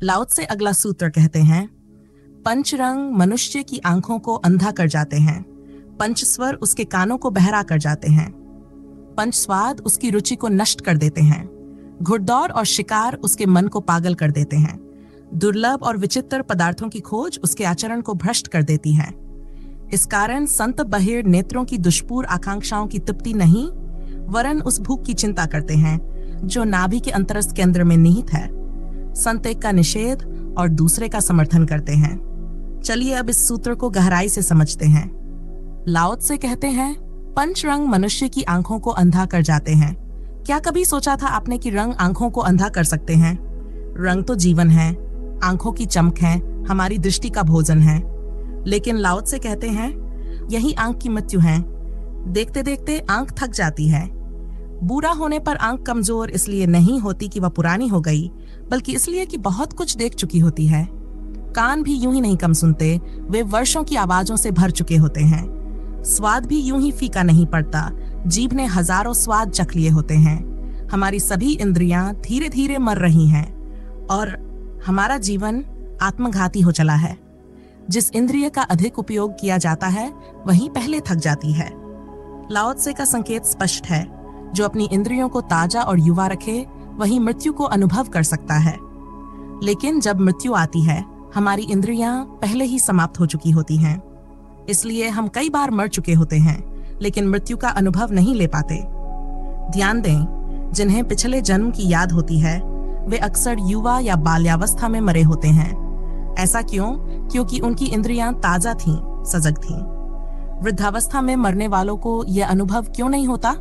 लाओ त्से अगला सूत्र कहते हैं, पंचरंग मनुष्य की आंखों को अंधा कर जाते हैं, पंचस्वर उसके कानों को बहरा कर जाते हैं, पंच स्वाद उसकी रुचि को नष्ट कर देते हैं, घुड़दौड़ और शिकार उसके मन को पागल कर देते हैं, दुर्लभ और विचित्र पदार्थों की खोज उसके आचरण को भ्रष्ट कर देती है। इस कारण संत बहिर नेत्रों की दुष्पूर आकांक्षाओं की तृप्ति नहीं, वरन उस भूख की चिंता करते हैं जो नाभि के अंतरस्थ केंद्र में निहित है। संत एक का निषेध और दूसरे का समर्थन करते हैं। चलिए अब इस सूत्र को गहराई से समझते हैं। लाओ त्से कहते हैं, पंच रंग मनुष्य की आंखों को अंधा कर जाते हैं। क्या कभी सोचा था आपने कि रंग आंखों को अंधा कर सकते हैं? रंग तो जीवन है, आंखों की चमक है, हमारी दृष्टि का भोजन है। लेकिन लाओ त्से कहते हैं, यही आंख की मृत्यु है। देखते देखते आंख थक जाती है। बूढ़ा होने पर आंख कमजोर इसलिए नहीं होती कि वह पुरानी हो गई, बल्कि इसलिए कि बहुत कुछ देख चुकी होती है। कान भी यूं ही नहीं कम सुनते, वे वर्षों की आवाजों से भर चुके होते हैं। स्वाद भी यूं ही फीका नहीं पड़ता, जीभ ने हजारों स्वाद चख लिए होते हैं। हमारी सभी इंद्रियां धीरे धीरे मर रही हैं और हमारा जीवन आत्मघाती हो चला है। जिस इंद्रिय का अधिक उपयोग किया जाता है वही पहले थक जाती है। लाओ त्से का संकेत स्पष्ट है, जो अपनी इंद्रियों को ताजा और युवा रखे वही मृत्यु को अनुभव कर सकता है। लेकिन जब मृत्यु आती है, हमारी इंद्रियां पहले ही समाप्त हो चुकी होती हैं। इसलिए हम कई बार मर चुके होते हैं, लेकिन मृत्यु का अनुभव नहीं ले पाते। ध्यान दें, जिन्हें पिछले जन्म की याद होती है वे अक्सर युवा या बाल्यावस्था में मरे होते हैं। ऐसा क्यों? क्योंकि उनकी इंद्रियां ताजा थीं, सजग थीं। वृद्धावस्था में मरने वालों को यह अनुभव क्यों नहीं होता?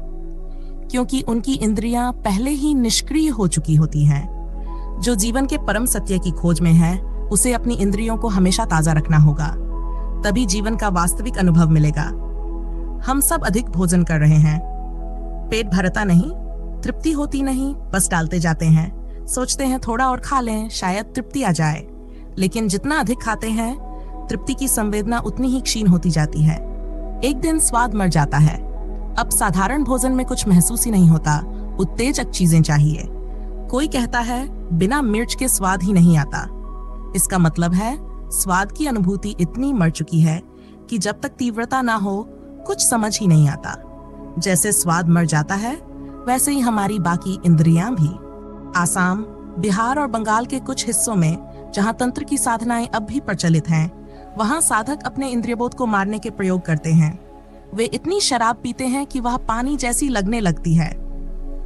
क्योंकि उनकी इंद्रियां पहले ही निष्क्रिय हो चुकी होती हैं। जो जीवन के परम सत्य की खोज में है, उसे अपनी इंद्रियों को हमेशा ताजा रखना होगा, तभी जीवन का वास्तविक अनुभव मिलेगा। हम सब अधिक भोजन कर रहे हैं, पेट भरता नहीं, तृप्ति होती नहीं, बस डालते जाते हैं। सोचते हैं थोड़ा और खा लें, शायद तृप्ति आ जाए। लेकिन जितना अधिक खाते हैं, तृप्ति की संवेदना उतनी ही क्षीण होती जाती है। एक दिन स्वाद मर जाता है। अब साधारण भोजन में कुछ महसूस ही नहीं होता, उत्तेजक चीजें चाहिए। कोई कहता है बिना मिर्च के स्वाद ही नहीं आता। इसका मतलब है स्वाद की अनुभूति इतनी मर चुकी है कि जब तक तीव्रता ना हो कुछ समझ ही नहीं आता। जैसे स्वाद मर जाता है, वैसे ही हमारी बाकी इंद्रियां भी। आसाम, बिहार और बंगाल के कुछ हिस्सों में जहां तंत्र की साधनाएं अब भी प्रचलित हैं, वहां साधक अपने इंद्रियबोध को मारने के प्रयोग करते हैं। वे इतनी शराब पीते हैं कि वह पानी जैसी लगने लगती है।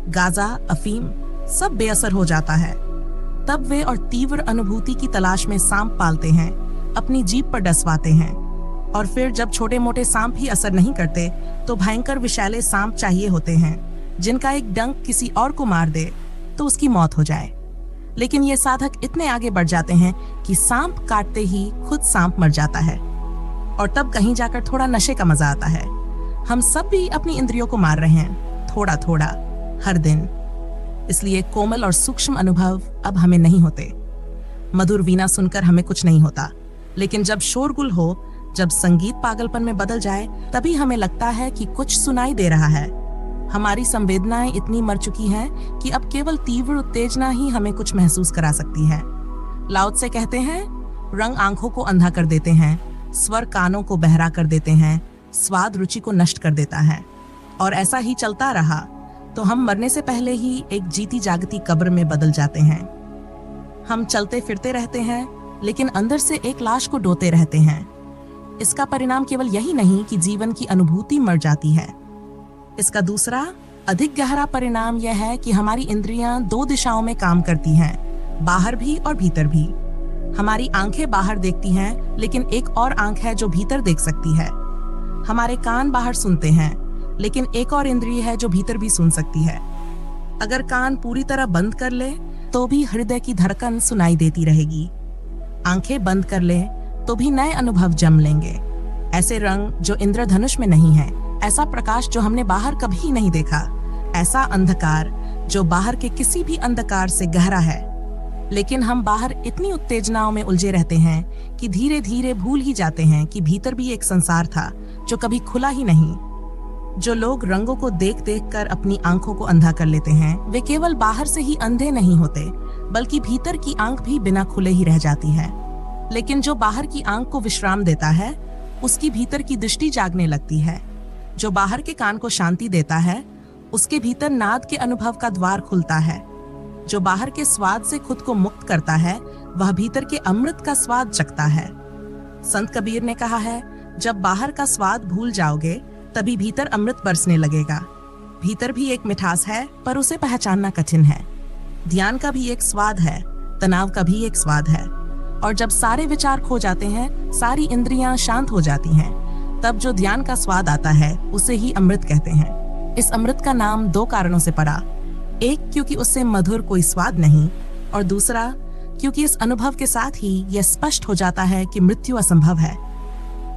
गांजा, अफीम सब बेअसर हो जाता है। तब वे और तीव्र अनुभूति की तलाश में सांप पालते हैं, अपनी जीभ पर डसवाते हैं। और फिर जब छोटे मोटे सांप ही असर नहीं करते, तो भयंकर विषैले सांप चाहिए होते हैं, जिनका एक डंक किसी और को मार दे तो उसकी मौत हो जाए। लेकिन ये साधक इतने आगे बढ़ जाते हैं कि सांप काटते ही खुद सांप मर जाता है, और तब कहीं जाकर थोड़ा नशे का मजा आता है। हम सब भी अपनी इंद्रियों को मार रहे हैं, थोड़ा थोड़ा, हर दिन। इसलिए कोमल और सूक्ष्म अनुभव अब हमें नहीं होते। मधुर वीणा सुनकर हमें कुछ नहीं होता, लेकिन जब शोरगुल हो, जब संगीत पागलपन में बदल जाए, तभी हमें लगता है कि कुछ सुनाई दे रहा है। हमारी संवेदनाएं इतनी मर चुकी हैं कि अब केवल तीव्र उत्तेजना ही हमें कुछ महसूस करा सकती है। लाओ त्से कहते हैं, रंग आंखों को अंधा कर देते हैं, स्वर कानों को बहरा कर देते हैं, स्वाद रुचि को नष्ट कर देता है। और ऐसा ही चलता रहा तो हम मरने से पहले ही एक जीती जागती कब्र में बदल जाते हैं। हम चलते फिरते रहते हैं, लेकिन अंदर से एक लाश को ढोते रहते हैं। इसका परिणाम केवल यही नहीं कि जीवन की अनुभूति मर जाती है। इसका दूसरा, अधिक गहरा परिणाम यह है कि हमारी इंद्रियां दो दिशाओं में काम करती हैं, बाहर भी और भीतर भी। हमारी आंखें बाहर देखती हैं, लेकिन एक और आंख है जो भीतर देख सकती है। हमारे कान बाहर सुनते हैं, लेकिन एक और इंद्रिय है जो भीतर भी सुन सकती है। अगर कान पूरी तरह बंद कर ले तो भी हृदय की धड़कन सुनाई देती रहेगी। आंखें बंद कर ले तो भी नए अनुभव जम लेंगे। ऐसे रंग जो इंद्रधनुष में नहीं है, ऐसा प्रकाश जो हमने बाहर कभी नहीं देखा, ऐसा अंधकार जो बाहर के किसी भी अंधकार से गहरा है। लेकिन हम बाहर इतनी उत्तेजनाओं में उलझे रहते हैं कि धीरे धीरे भूल ही जाते हैं कि भीतर भी एक संसार था जो कभी खुला ही नहीं। जो लोग रंगों को देख देख कर अपनी आंखों को अंधा कर लेते हैं, वे केवल बाहर से ही अंधे नहीं होते, बल्कि भीतर की आंख भी बिना खुले ही रह जाती है। लेकिन जो बाहर की आंख को विश्राम देता है, उसकी भीतर की दृष्टि जागने लगती है। जो बाहर के कान को शांति देता है, उसके भीतर नाद के अनुभव का द्वार खुलता है। जो बाहर के स्वाद से खुद को मुक्त करता है, वह भीतर के अमृत का स्वाद चखता है। संत कबीर ने कहा है, जब बाहर का स्वाद भूल जाओगे तभी भीतर अमृत बरसने लगेगा। भीतर भी एक मिठास है, पर उसे पहचानना कठिन है। ध्यान का भी एक स्वाद है, तनाव का भी एक स्वाद है। और जब सारे विचार खो जाते हैं, सारी इंद्रियां शांत हो जाती हैं, तब जो ध्यान का स्वाद आता है, उसे ही अमृत कहते हैं। इस अमृत का नाम 2 कारणों से पड़ा। एक, क्योंकि उससे मधुर कोई स्वाद नहीं, और दूसरा, क्योंकि इस अनुभव के साथ ही यह स्पष्ट हो जाता है कि मृत्यु असंभव है।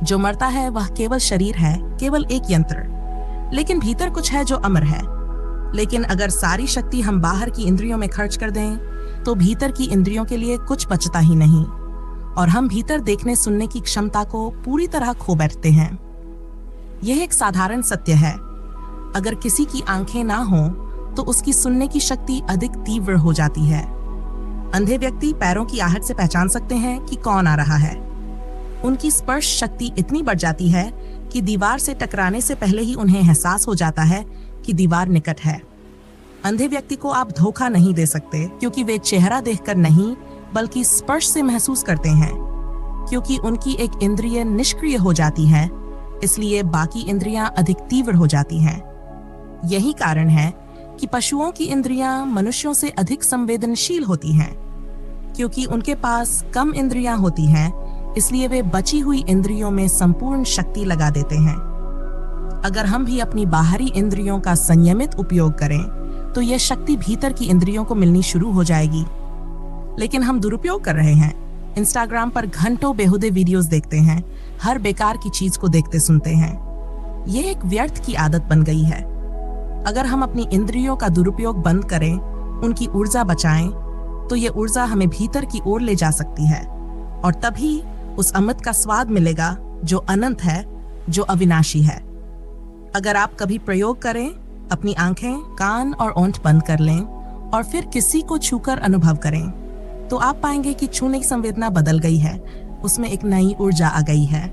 जो मरता है वह केवल शरीर है, केवल एक यंत्र। लेकिन भीतर कुछ है जो अमर है। लेकिन अगर सारी शक्ति हम बाहर की इंद्रियों में खर्च कर दें, तो भीतर की इंद्रियों के लिए कुछ बचता ही नहीं, और हम भीतर देखने सुनने की क्षमता को पूरी तरह खो बैठते हैं। यह एक साधारण सत्य है। अगर किसी की आंखें ना हों, तो उसकी सुनने की शक्ति अधिक तीव्र हो जाती है। अंधे व्यक्ति पैरों की आहट से पहचान सकते हैं कि कौन आ रहा है। उनकी स्पर्श शक्ति इतनी बढ़ जाती है कि दीवार से टकराने से पहले ही उन्हें एहसास हो जाता है कि दीवार निकट है। अंधे व्यक्ति को आप धोखा नहीं दे सकते, क्योंकि वे चेहरा देखकर नहीं, बल्कि स्पर्श से महसूस करते हैं। क्योंकि उनकी एक इंद्रिय निष्क्रिय हो जाती है, इसलिए बाकी इंद्रियां अधिक तीव्र हो जाती हैं। यही कारण है कि पशुओं की इंद्रियां मनुष्यों से अधिक संवेदनशील होती हैं। क्योंकि उनके पास कम इंद्रियां होती हैं, इसलिए वे बची हुई इंद्रियों में संपूर्ण शक्ति लगा देते हैं। अगर हम भी अपनी बाहरी इंद्रियों का संयमित उपयोग करें, तो यह शक्ति भीतर की इंद्रियों को मिलनी शुरू हो जाएगी। लेकिन हम दुरुपयोग कर रहे हैं। इंस्टाग्राम पर घंटों बेहुदे वीडियोस देखते हैं, हर बेकार की चीज को देखते सुनते हैं। यह एक व्यर्थ की आदत बन गई है। अगर हम अपनी इंद्रियों का दुरुपयोग बंद करें, उनकी ऊर्जा बचाएं, तो यह ऊर्जा हमें भीतर की ओर ले जा सकती है, और तभी उस अमृत का स्वाद मिलेगा जो अनंत है, जो अविनाशी है। अगर आप कभी प्रयोग करें, अपनी आंखें, कान और ओंठ बंद कर लें और फिर किसी को छूकर अनुभव करें, तो आप पाएंगे कि छूने की संवेदना बदल गई है, उसमें एक नई ऊर्जा आ गई है।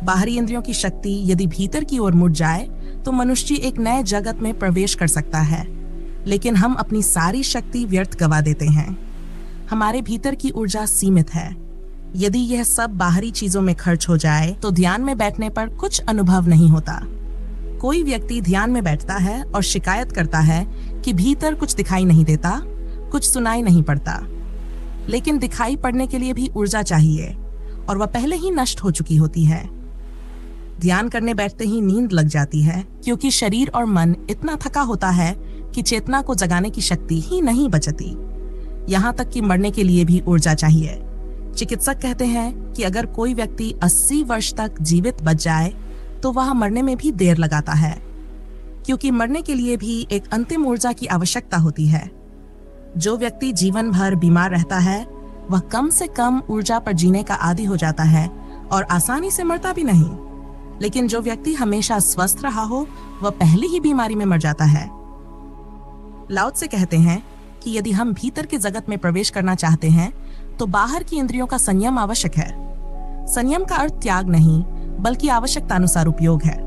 बाहरी इंद्रियों की शक्ति यदि भीतर की ओर मुड़ जाए, तो मनुष्य एक नए जगत में प्रवेश कर सकता है। लेकिन हम अपनी सारी शक्ति व्यर्थ गवा देते हैं। हमारे भीतर की ऊर्जा सीमित है। यदि यह सब बाहरी चीजों में खर्च हो जाए, तो ध्यान में बैठने पर कुछ अनुभव नहीं होता। कोई व्यक्ति ध्यान में बैठता है और शिकायत करता है कि भीतर कुछ दिखाई नहीं देता, कुछ सुनाई नहीं पड़ता। लेकिन दिखाई पड़ने के लिए भी ऊर्जा चाहिए, और वह पहले ही नष्ट हो चुकी होती है। ध्यान करने बैठते ही नींद लग जाती है, क्योंकि शरीर और मन इतना थका होता है कि चेतना को जगाने की शक्ति ही नहीं बचती। यहाँ तक कि मरने के लिए भी ऊर्जा चाहिए। चिकित्सक कहते हैं कि अगर कोई व्यक्ति 80 वर्ष तक जीवित बच जाए, तो वह मरने में भी देर लगाता है, क्योंकि मरने के लिए भी एक अंतिम ऊर्जा की आवश्यकता होती है। जो व्यक्ति जीवन भर बीमार रहता है, वह कम से कम ऊर्जा पर जीने का आदी हो जाता है और आसानी से मरता भी नहीं। लेकिन जो व्यक्ति हमेशा स्वस्थ रहा हो, वह पहले ही बीमारी में मर जाता है। लाओ त्से कहते हैं कि यदि हम भीतर के जगत में प्रवेश करना चाहते हैं, तो बाहर की इंद्रियों का संयम आवश्यक है। संयम का अर्थ त्याग नहीं, बल्कि आवश्यकता अनुसार उपयोग है।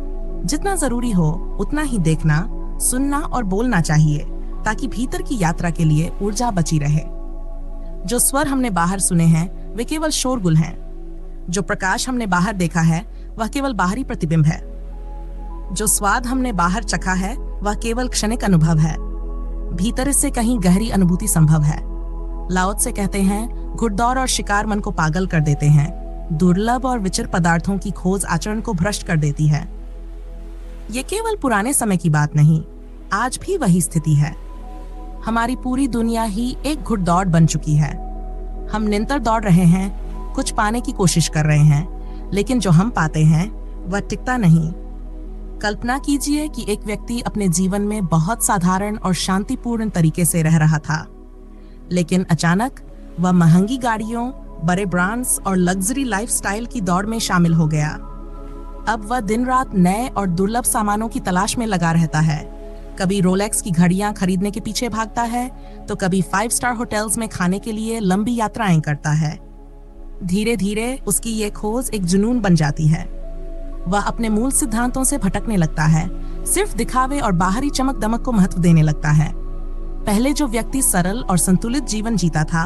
जितना जरूरी हो उतना ही देखना, सुनना और बोलना चाहिए, ताकि भीतर की यात्रा के लिए ऊर्जा बची रहे। जो स्वर हमने बाहर सुने हैं, वे केवल शोरगुल हैं। जो प्रकाश हमने बाहर देखा है, वह केवल बाहरी प्रतिबिंब है। जो स्वाद हमने बाहर चखा है, वह केवल क्षणिक अनुभव है। भीतर इससे कहीं गहरी अनुभूति संभव है। लाओ त्से कहते हैं, घुड़दौड़ और शिकार मन को पागल कर देते हैं। दुर्लभ और विचिर पदार्थों की खोज आचरण को भ्रष्ट कर देती है। ये केवल पुराने समय की बात नहीं, आज भी वही स्थिति है। हमारी पूरी दुनिया ही एक घुड़दौड़ बन चुकी है। हम निरंतर दौड़ रहे हैं, कुछ पाने की कोशिश कर रहे हैं, लेकिन जो हम पाते हैं वह टिकता नहीं। कल्पना कीजिए कि एक व्यक्ति अपने जीवन में बहुत साधारण और शांतिपूर्ण तरीके से रह रहा था, लेकिन अचानक वह महंगी गाड़ियों, बड़े ब्रांड्स और लग्जरी लाइफस्टाइल की दौड़ में शामिल हो गया। अब वह दिन रात नए और दुर्लभ सामानों की तलाश में लगा रहता है। कभी रोलेक्स की घड़ियां खरीदने के पीछे भागता है तो कभी 5 स्टार होटल्स में खाने के लिए लंबी यात्राएं करता है। धीरे धीरे उसकी ये खोज एक जुनून बन जाती है। वह अपने मूल सिद्धांतों से भटकने लगता है, सिर्फ दिखावे और बाहरी चमक दमक को महत्व देने लगता है। पहले जो व्यक्ति सरल और संतुलित जीवन जीता था,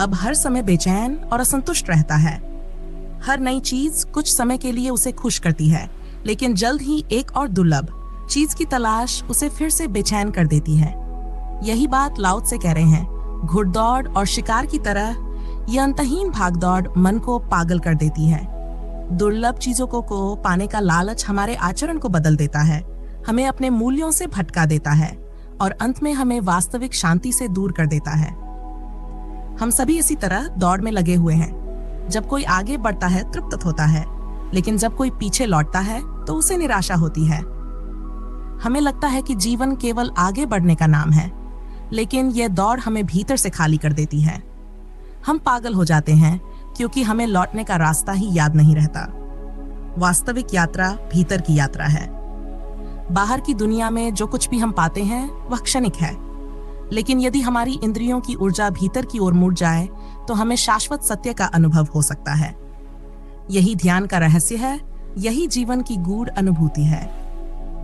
अब हर समय बेचैन और असंतुष्ट रहता है। हर नई चीज कुछ समय के लिए उसे खुश करती है, लेकिन जल्द ही एक और दुर्लभ चीज की तलाश उसे फिर से बेचैन कर देती है। यही बात लाओ त्से कह रहे हैं। घुड़दौड़ और शिकार की तरह यह अंतहीन भागदौड़ मन को पागल कर देती है। दुर्लभ चीजों को पाने का लालच हमारे आचरण को बदल देता है, हमें अपने मूल्यों से भटका देता है और अंत में हमें वास्तविक शांति से दूर कर देता है। हम सभी इसी तरह दौड़ में लगे हुए हैं। जब कोई आगे बढ़ता है तृप्त होता है, लेकिन जब कोई पीछे लौटता है तो उसे निराशा होती है। हमें लगता है कि जीवन केवल आगे बढ़ने का नाम है, लेकिन यह दौड़ हमें भीतर से खाली कर देती है। हम पागल हो जाते हैं क्योंकि हमें लौटने का रास्ता ही याद नहीं रहता। वास्तविक यात्रा भीतर की यात्रा है। बाहर की दुनिया में जो कुछ भी हम पाते हैं वह क्षणिक है, लेकिन यदि हमारी इंद्रियों की ऊर्जा भीतर की ओर मुड़ जाए तो हमें शाश्वत सत्य का अनुभव हो सकता है। यही ध्यान का रहस्य है, यही जीवन की गूढ़ अनुभूति है।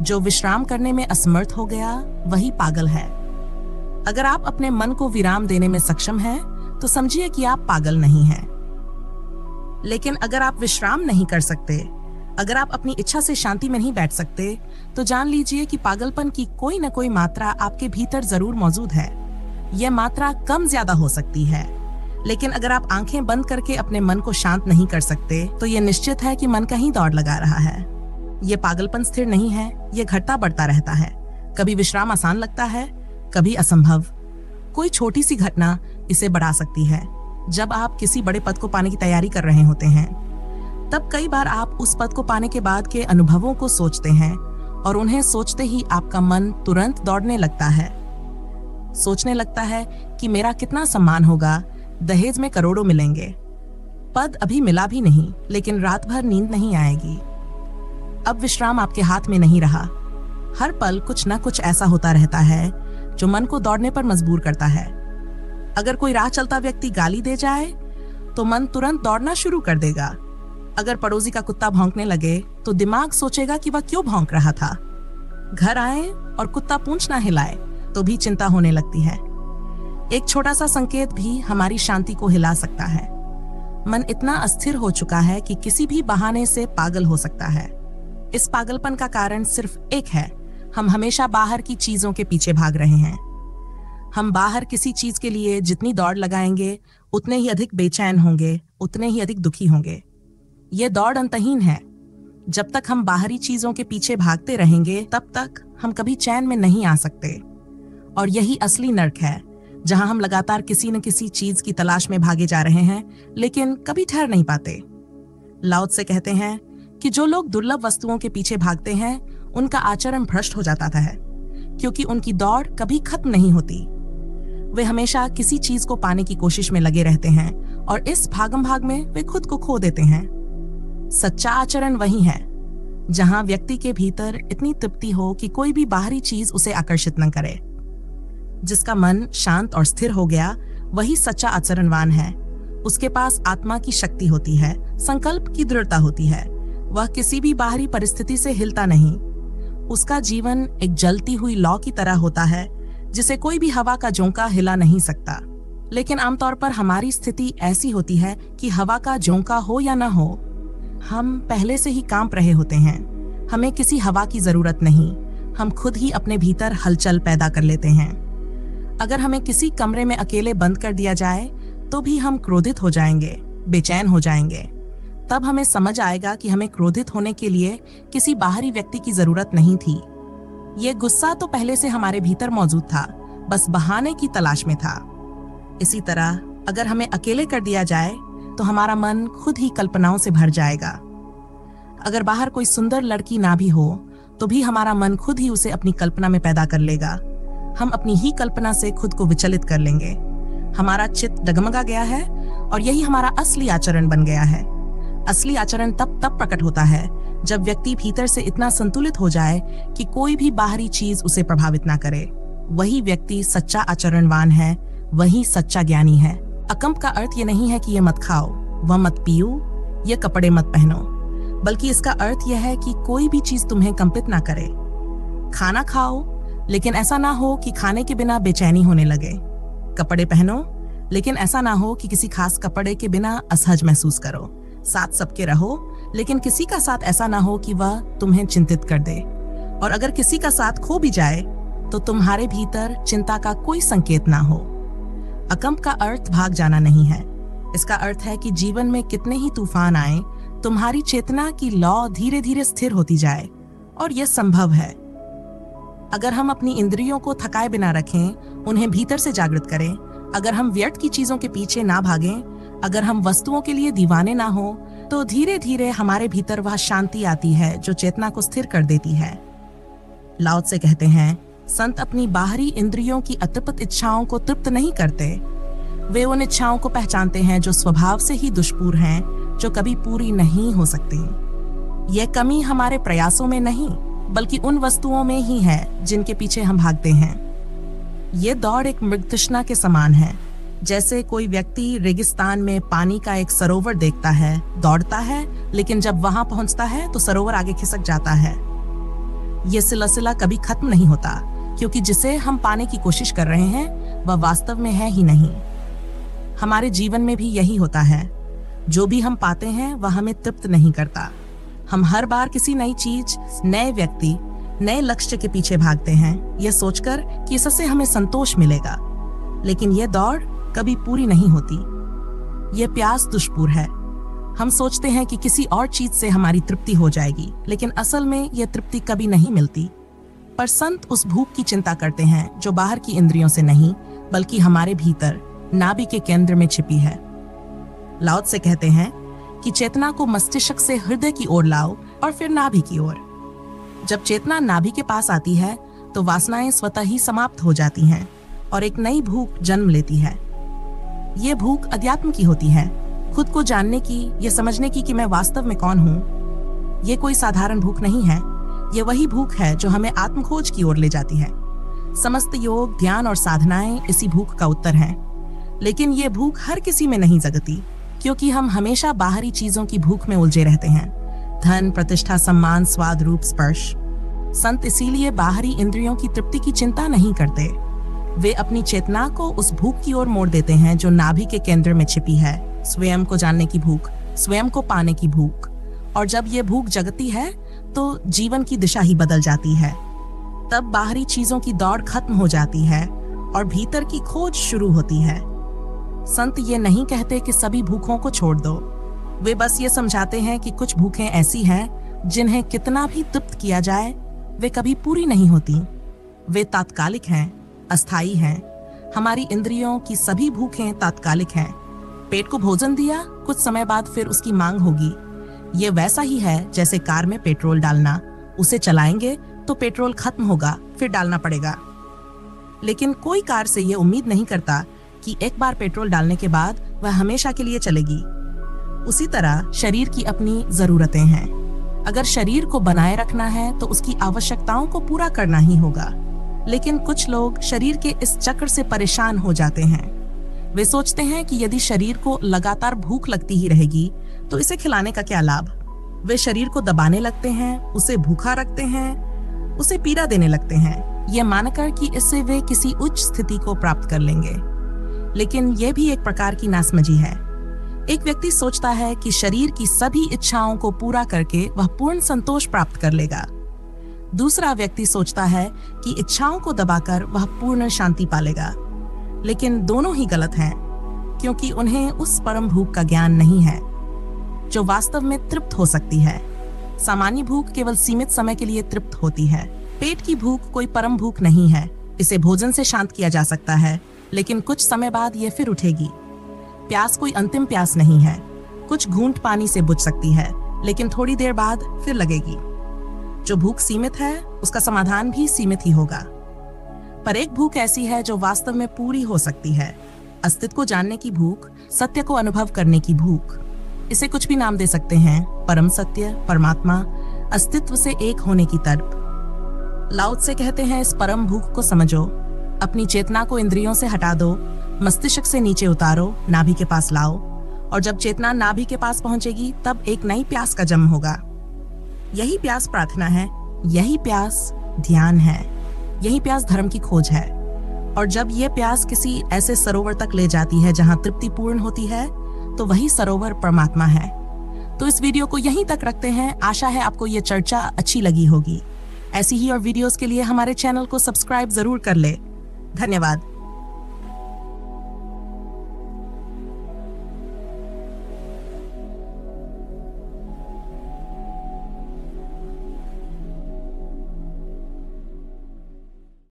जो विश्राम करने में असमर्थ हो गया वही पागल है। अगर आप अपने मन को विराम देने में सक्षम हैं, तो समझिए कि आप पागल नहीं हैं। लेकिन अगर आप विश्राम नहीं कर सकते, अगर आप अपनी इच्छा से शांति में नहीं बैठ सकते, तो जान लीजिए कि पागलपन की कोई न कोई मात्रा आपके भीतर जरूर मौजूद है। यह मात्रा कम ज्यादा हो सकती है, लेकिन अगर आप आंखें बंद करके अपने मन को शांत नहीं कर सकते, तो यह निश्चित है कि मन कहीं दौड़ लगा रहा है। यह पागलपन स्थिर नहीं है, यह घटता बढ़ता रहता है। कभी विश्राम आसान लगता है, कभी असंभव। कोई छोटी सी घटना इसे बढ़ा सकती है। जब आप किसी बड़े पद को पाने की तैयारी कर रहे होते हैं, तब कई बार आप उस पद को पाने के बाद के अनुभवों को सोचते हैं और उन्हें सोचते ही आपका मन तुरंत दौड़ने लगता है। सोचने लगता है कि मेरा कितना सम्मान होगा, दहेज में करोड़ों मिलेंगे। पद अभी मिला भी नहीं, लेकिन रात भर नींद नहीं आएगी। अब विश्राम आपके हाथ में नहीं रहा। हर पल कुछ न कुछ ऐसा होता रहता है जो मन को दौड़ने पर मजबूर करता है। अगर कोई राह चलता व्यक्ति गाली दे जाए तो मन तुरंत दौड़ना शुरू कर देगा। अगर पड़ोसी का कुत्ता भौंकने लगे तो दिमाग सोचेगा कि वह क्यों भौंक रहा था। घर आए और कुत्ता पूंछ ना हिलाए तो भी चिंता होने लगती है। एक छोटा सा संकेत भी हमारी शांति को हिला सकता है। मन इतना अस्थिर हो चुका है कि किसी भी बहाने से पागल हो सकता है। इस पागलपन का कारण सिर्फ एक है, हम हमेशा बाहर की चीजों के पीछे भाग रहे हैं। हम बाहर किसी चीज के लिए जितनी दौड़ लगाएंगे, उतने ही अधिक बेचैन होंगे, उतने ही अधिक दुखी होंगे। ये दौड़ अंतहीन है। जब तक हम बाहरी चीजों के पीछे भागते रहेंगे, तब तक हम कभी चैन में नहीं आ सकते। और यही असली नर्क है, जहां हम लगातार किसी न किसी चीज की तलाश में भागे जा रहे हैं, लेकिन कभी ठहर नहीं पाते। लाओ त्से कहते हैं कि जो लोग दुर्लभ वस्तुओं के पीछे भागते हैं, उनका आचरण भ्रष्ट हो जाता है, क्योंकि उनकी दौड़ कभी खत्म नहीं होती। वे हमेशा किसी चीज को पाने की कोशिश में लगे रहते हैं और इस भागम भाग में वे खुद को खो देते हैं। सच्चा आचरण वही है जहां व्यक्ति के भीतर इतनी तृप्ति हो कि कोई भी बाहरी चीज उसे आकर्षित न करे। जिसका मन शांत और स्थिर हो गया, वही सच्चा आचरणवान है। उसके पास आत्मा की शक्ति होती है, संकल्प की दृढ़ता होती है। वह किसी भी बाहरी परिस्थिति से हिलता नहीं। उसका जीवन एक जलती हुई लौ की तरह होता है, जिसे कोई भी हवा का झोंका हिला नहीं सकता। लेकिन आमतौर पर हमारी स्थिति ऐसी होती है कि हवा का झोंका हो या न हो, हम पहले से ही कांप रहे होते हैं। हमें किसी हवा की जरूरत नहीं, हम खुद ही अपने भीतर हलचल पैदा कर लेते हैं। अगर हमें किसी कमरे में अकेले बंद कर दिया जाए तो भी हम क्रोधित हो जाएंगे, बेचैन हो जाएंगे। तब हमें समझ आएगा कि हमें क्रोधित होने के लिए किसी बाहरी व्यक्ति की जरूरत नहीं थी। ये गुस्सा तो पहले से हमारे भीतर मौजूद था, बस बहाने की तलाश में था। इसी तरह अगर हमें अकेले कर दिया जाए तो हमारा मन खुद ही कल्पनाओं से भर जाएगा। अगर बाहर कोई सुंदर लड़की ना भी हो तो भी हमारा मन खुद ही उसे अपनी कल्पना में पैदा कर लेगा। हम अपनी ही कल्पना से खुद को विचलित कर लेंगे। हमारा चित्त डगमगा गया है और यही हमारा असली आचरण बन गया है। असली आचरण तब प्रकट होता है जब व्यक्ति भीतर से इतना संतुलित हो जाए कि कोई भी बाहरी चीज उसे प्रभावित ना करे, वही व्यक्ति सच्चा आचरणवान है, वही सच्चा ज्ञानी है। अकंप का अर्थ ये नहीं है कि ये मत खाओ, वह मत पियो, ये कपड़े मत पहनो, बल्कि इसका अर्थ यह है कि कोई भी चीज तुम्हें कंपित ना करे। खाना खाओ, लेकिन ऐसा ना हो कि खाने के बिना बेचैनी होने लगे। कपड़े पहनो, लेकिन ऐसा ना हो कि किसी खास कपड़े के बिना असहज महसूस करो। साथ सबके रहो, लेकिन किसी का साथ ऐसा ना हो कि वह तुम्हें चिंतित कर दे। और अगर किसी का साथ खो भी जाए तो तुम्हारे भीतर चिंता का कोई संकेत ना हो। अकंप का अर्थ भाग जाना नहीं है। इसका अर्थ है कि जीवन में कितने ही तूफान आए, तुम्हारी चेतना की लौ धीरे धीरे स्थिर होती जाए, और यह संभव है अगर हम अपनी इंद्रियों को थकाए बिना रखें, उन्हें भीतर से जागृत करें, अगर हम व्यर्थ की चीजों के पीछे ना भागें, अगर हम वस्तुओं के लिए दीवाने ना हो, तो धीरे धीरे हमारे भीतर वह शांति आती है जो चेतना को स्थिर कर देती है। लाओ त्से कहते हैं, संत अपनी बाहरी इंद्रियों की अतृप्त इच्छाओं को तृप्त नहीं करते। वे उन इच्छाओं को पहचानते हैं जो स्वभाव से ही दुष्पूर हैं, जो कभी पूरी नहीं हो सकती। यह कमी हमारे प्रयासों में नहीं, बल्कि उन वस्तुओं में ही है जिनके पीछे हम भागते हैं। ये दौड़ एक मृगतृष्णा के समान है। जैसे कोई व्यक्ति रेगिस्तान में पानी का एक सरोवर देखता है, दौड़ता है, लेकिन जब वहां पहुंचता है तो सरोवर आगे खिसक जाता है। यह सिलसिला कभी खत्म नहीं होता, क्योंकि जिसे हम पाने की कोशिश कर रहे हैं वह वास्तव में है ही नहीं। हमारे जीवन में भी यही होता है। जो भी हम पाते हैं वह हमें तृप्त नहीं करता। हम हर बार किसी नई चीज, नए व्यक्ति, नए लक्ष्य के पीछे भागते हैं, यह सोचकर कि इससे हमें संतोष मिलेगा, लेकिन यह दौड़ कभी पूरी नहीं होती। यह प्यास दुष्पूर है। हम सोचते हैं कि किसी और चीज से हमारी तृप्ति हो जाएगी, लेकिन असल में यह तृप्ति कभी नहीं मिलती। पर संत उस भूख की चिंता करते हैं जो बाहर की इंद्रियों से नहीं, बल्कि हमारे भीतर नाभि के केंद्र में छिपी है। लाओ त्से कहते हैं कि चेतना को मस्तिष्क से हृदय की ओर लाओ और फिर नाभि की ओर। जब चेतना नाभि के पास आती है तो वासनाएं स्वतः ही समाप्त हो जाती हैं और एक नई भूख जन्म लेती है। ये भूख अध्यात्म की होती है, खुद को जानने की, ये समझने की कि मैं वास्तव में कौन हूँ। ये कोई साधारण भूख नहीं है, ये वही भूख है जो हमें आत्मखोज की ओर ले जाती है। समस्त योग, ध्यान और साधनाएं इसी भूख का उत्तर हैं। लेकिन ये भूख हर किसी में नहीं जगती, क्योंकि हम हमेशा बाहरी चीजों की भूख में उलझे रहते हैं। धन, प्रतिष्ठा, सम्मान, स्वाद, रूप, स्पर्श। संत इसीलिए बाहरी इंद्रियों की तृप्ति की चिंता नहीं करते। वे अपनी चेतना को उस भूख की ओर मोड़ देते हैं जो नाभि के केंद्र में छिपी है, स्वयं को जानने की भूख, स्वयं को पाने की भूख। और जब ये भूख जगती है तो जीवन की दिशा ही बदल जाती है। तब बाहरी चीजों की दौड़ खत्म हो जाती है और भीतर की खोज शुरू होती है। संत ये नहीं कहते कि सभी भूखों को छोड़ दो। वे बस ये समझाते हैं कि कुछ भूखें ऐसी हैं जिन्हें कितना भी तृप्त किया जाए वे कभी पूरी नहीं होती। वे तात्कालिक हैं, अस्थायी हैं। हमारी इंद्रियों की सभी भूखें तात्कालिक हैं। पेट को भोजन दिया, कुछ समय बाद फिर उसकी मांग होगी। ये वैसा ही है जैसे कार में पेट्रोल डालना। उसे चलाएंगे तो पेट्रोल खत्म होगा, फिर डालना पड़ेगा। लेकिन कोई कार से ये उम्मीद नहीं करता कि एक बार पेट्रोल डालने के बाद वह हमेशा के लिए चलेगी। उसी तरह शरीर की अपनी जरूरतें हैं। अगर शरीर को बनाए रखना है तो उसकी आवश्यकताओं को पूरा करना ही होगा। लेकिन कुछ लोग शरीर के इस चक्र से परेशान हो जाते हैं। वे सोचते हैं कि यदि शरीर को लगातार भूख लगती ही रहेगी तो इसे खिलाने का क्या लाभ। वे शरीर को दबाने लगते हैं, उसे भूखा रखते हैं, उसे पीड़ा देने लगते हैं, यह मानकर कि इससे वे किसी उच्च स्थिति को प्राप्त कर लेंगे। लेकिन यह भी एक प्रकार की नासमझी है। एक व्यक्ति सोचता है कि शरीर की सभी इच्छाओं को पूरा करके वह पूर्ण संतोष प्राप्त कर लेगा। दूसरा व्यक्ति सोचता है कि इच्छाओं को दबाकर वह पूर्ण शांति पालेगा। लेकिन दोनों ही गलत हैं, क्योंकि उन्हें उस परम भूख का ज्ञान नहीं है जो वास्तव में तृप्त हो सकती है। सामान्य भूख केवल सीमित समय के लिए तृप्त होती है। पेट की भूख कोई परम भूख नहीं है। इसे भोजन से शांत किया जा सकता है, लेकिन कुछ समय बाद ये फिर उठेगी। प्यास कोई अंतिम प्यास नहीं है। कुछ घूंट पानी से बुझ सकती है, लेकिन थोड़ी देर बाद फिर लगेगी। जो भूख सीमित है उसका समाधान भी सीमित ही होगा। पर एक भूख ऐसी है जो वास्तव में पूरी हो सकती है। अस्तित्व को जानने की भूख, सत्य को अनुभव करने की भूख। इसे कुछ भी नाम दे सकते हैं, परम सत्य, परमात्मा, अस्तित्व से एक होने की तड़प। लाओ त्से कहते हैं, इस परम भूख को समझो, अपनी चेतना को इंद्रियों से हटा दो, मस्तिष्क से नीचे उतारो, नाभि के पास लाओ, और जब चेतना नाभि के पास पहुंचेगी तब एक नई प्यास का जन्म होगा। यही प्यास प्रार्थना है, यही प्यास ध्यान है, यही प्यास धर्म की खोज है। और जब यह प्यास किसी ऐसे सरोवर तक ले जाती है जहां तृप्ति पूर्ण होती है, तो वही सरोवर परमात्मा है। तो इस वीडियो को यहीं तक रखते हैं। आशा है आपको ये चर्चा अच्छी लगी होगी। ऐसी ही और वीडियोस के लिए हमारे चैनल को सब्सक्राइब जरूर कर ले। धन्यवाद।